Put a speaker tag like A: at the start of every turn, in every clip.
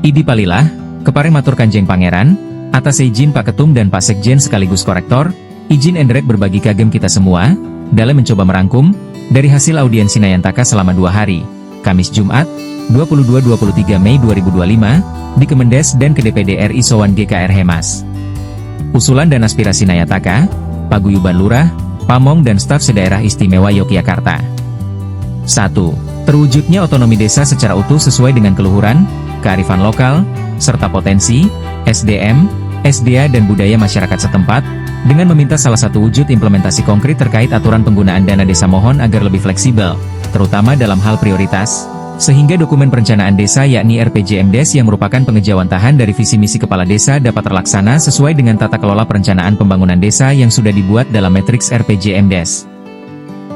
A: Idi Palilah, Kepareng Matur Kanjeng Pangeran, atas izin Pak Ketum dan Pak Sekjen sekaligus Korektor, izin Endrek berbagi kagem kita semua, dalam mencoba merangkum, dari hasil audiensi Nayantaka selama 2 hari, Kamis Jumat, 22-23 Mei 2025, di Kemendes dan ke DPD RI Sowan GKR Hemas. Usulan dan aspirasi Nayantaka, Paguyuban Lurah, Pamong dan staf sedaerah istimewa Yogyakarta. 1. Terwujudnya otonomi desa secara utuh sesuai dengan keluhuran, kearifan lokal, serta potensi, SDM, SDA dan budaya masyarakat setempat, dengan meminta salah satu wujud implementasi konkret terkait aturan penggunaan dana desa mohon agar lebih fleksibel, terutama dalam hal prioritas, sehingga dokumen perencanaan desa yakni RPJMDes yang merupakan pengejawantahan dari visi misi kepala desa dapat terlaksana sesuai dengan tata kelola perencanaan pembangunan desa yang sudah dibuat dalam matriks RPJMDes.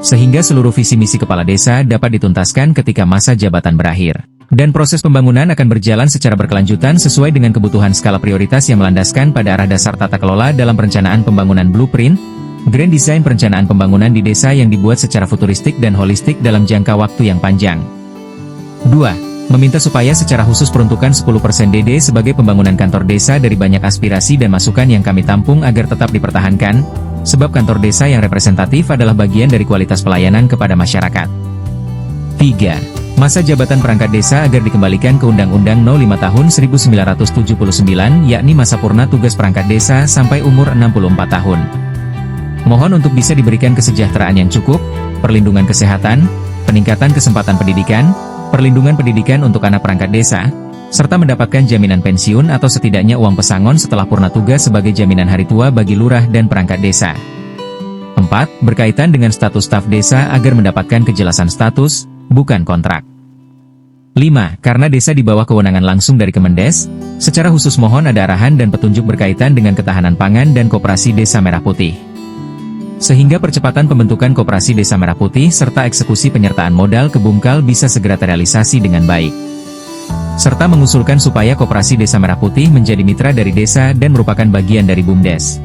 A: Sehingga seluruh visi misi kepala desa dapat dituntaskan ketika masa jabatan berakhir. Dan proses pembangunan akan berjalan secara berkelanjutan sesuai dengan kebutuhan skala prioritas yang melandaskan pada arah dasar tata kelola dalam perencanaan pembangunan blueprint, grand design perencanaan pembangunan di desa yang dibuat secara futuristik dan holistik dalam jangka waktu yang panjang. 2. Meminta supaya secara khusus peruntukan 10% DD sebagai pembangunan kantor desa dari banyak aspirasi dan masukan yang kami tampung agar tetap dipertahankan, sebab kantor desa yang representatif adalah bagian dari kualitas pelayanan kepada masyarakat. 3. Masa jabatan perangkat desa agar dikembalikan ke Undang-Undang No. 5 Tahun 1979 yakni masa purna tugas perangkat desa sampai umur 64 tahun. Mohon untuk bisa diberikan kesejahteraan yang cukup, perlindungan kesehatan, peningkatan kesempatan pendidikan, perlindungan pendidikan untuk anak perangkat desa, serta mendapatkan jaminan pensiun atau setidaknya uang pesangon setelah purna tugas sebagai jaminan hari tua bagi lurah dan perangkat desa. 4. Berkaitan dengan status staf desa agar mendapatkan kejelasan status, bukan kontrak. 5. Karena desa di bawah kewenangan langsung dari Kemendes, secara khusus mohon ada arahan dan petunjuk berkaitan dengan ketahanan pangan dan koperasi Desa Merah Putih. Sehingga percepatan pembentukan koperasi Desa Merah Putih serta eksekusi penyertaan modal ke Bumkal bisa segera terrealisasi dengan baik. Serta mengusulkan supaya koperasi Desa Merah Putih menjadi mitra dari desa dan merupakan bagian dari BUMDes.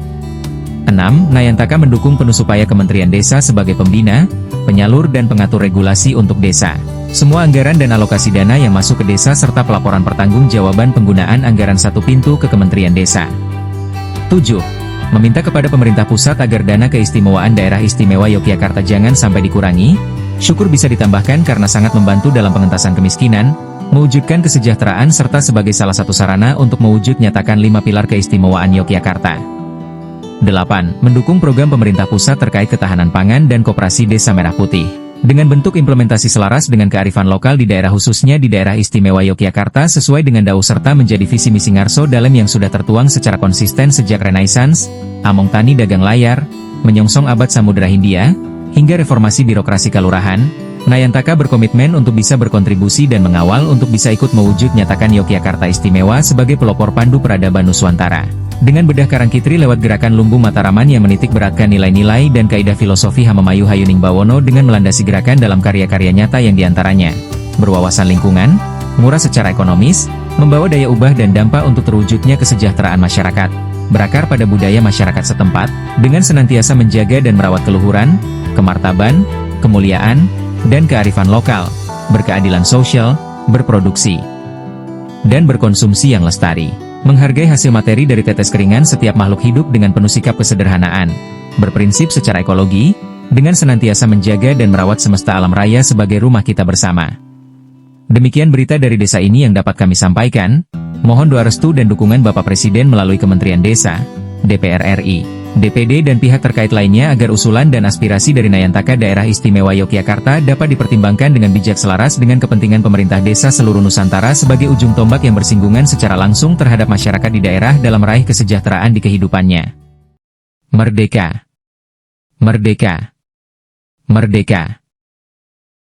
A: 6. Nayantaka mendukung penuh supaya Kementerian Desa sebagai pembina, penyalur dan pengatur regulasi untuk desa. Semua anggaran dan alokasi dana yang masuk ke desa serta pelaporan pertanggungjawaban penggunaan anggaran satu pintu ke Kementerian Desa. 7. Meminta kepada pemerintah pusat agar dana keistimewaan daerah istimewa Yogyakarta jangan sampai dikurangi, syukur bisa ditambahkan karena sangat membantu dalam pengentasan kemiskinan, mewujudkan kesejahteraan serta sebagai salah satu sarana untuk mewujud nyatakan 5 pilar keistimewaan Yogyakarta. 8. Mendukung program pemerintah pusat terkait ketahanan pangan dan koperasi Desa Merah Putih. Dengan bentuk implementasi selaras dengan kearifan lokal di daerah khususnya di daerah istimewa Yogyakarta sesuai dengan DAU serta menjadi visi misi Ngarso dalam yang sudah tertuang secara konsisten sejak Renaissance, Among Tani Dagang Layar, menyongsong abad Samudra Hindia, hingga reformasi birokrasi kelurahan, Nayantaka berkomitmen untuk bisa berkontribusi dan mengawal untuk bisa ikut mewujud nyatakan Yogyakarta Istimewa sebagai pelopor pandu peradaban Nuswantara. Dengan bedah Karangkitri lewat gerakan Lumbung Mataraman yang menitik beratkan nilai-nilai dan kaidah filosofi Hamamayu Hayuning Bawono dengan melandasi gerakan dalam karya-karya nyata yang diantaranya berwawasan lingkungan, murah secara ekonomis, membawa daya ubah dan dampak untuk terwujudnya kesejahteraan masyarakat, berakar pada budaya masyarakat setempat, dengan senantiasa menjaga dan merawat keluhuran, kemartaban, kemuliaan, dan kearifan lokal, berkeadilan sosial, berproduksi, dan berkonsumsi yang lestari. Menghargai hasil materi dari tetes keringan setiap makhluk hidup dengan penuh sikap kesederhanaan, berprinsip secara ekologi, dengan senantiasa menjaga dan merawat semesta alam raya sebagai rumah kita bersama. Demikian berita dari desa ini yang dapat kami sampaikan, mohon doa restu dan dukungan Bapak Presiden melalui Kementerian Desa, DPR RI, DPD dan pihak terkait lainnya agar usulan dan aspirasi dari Nayantaka Daerah Istimewa Yogyakarta dapat dipertimbangkan dengan bijak selaras dengan kepentingan pemerintah desa seluruh Nusantara sebagai ujung tombak yang bersinggungan secara langsung terhadap masyarakat di daerah dalam meraih kesejahteraan di kehidupannya. Merdeka! Merdeka! Merdeka!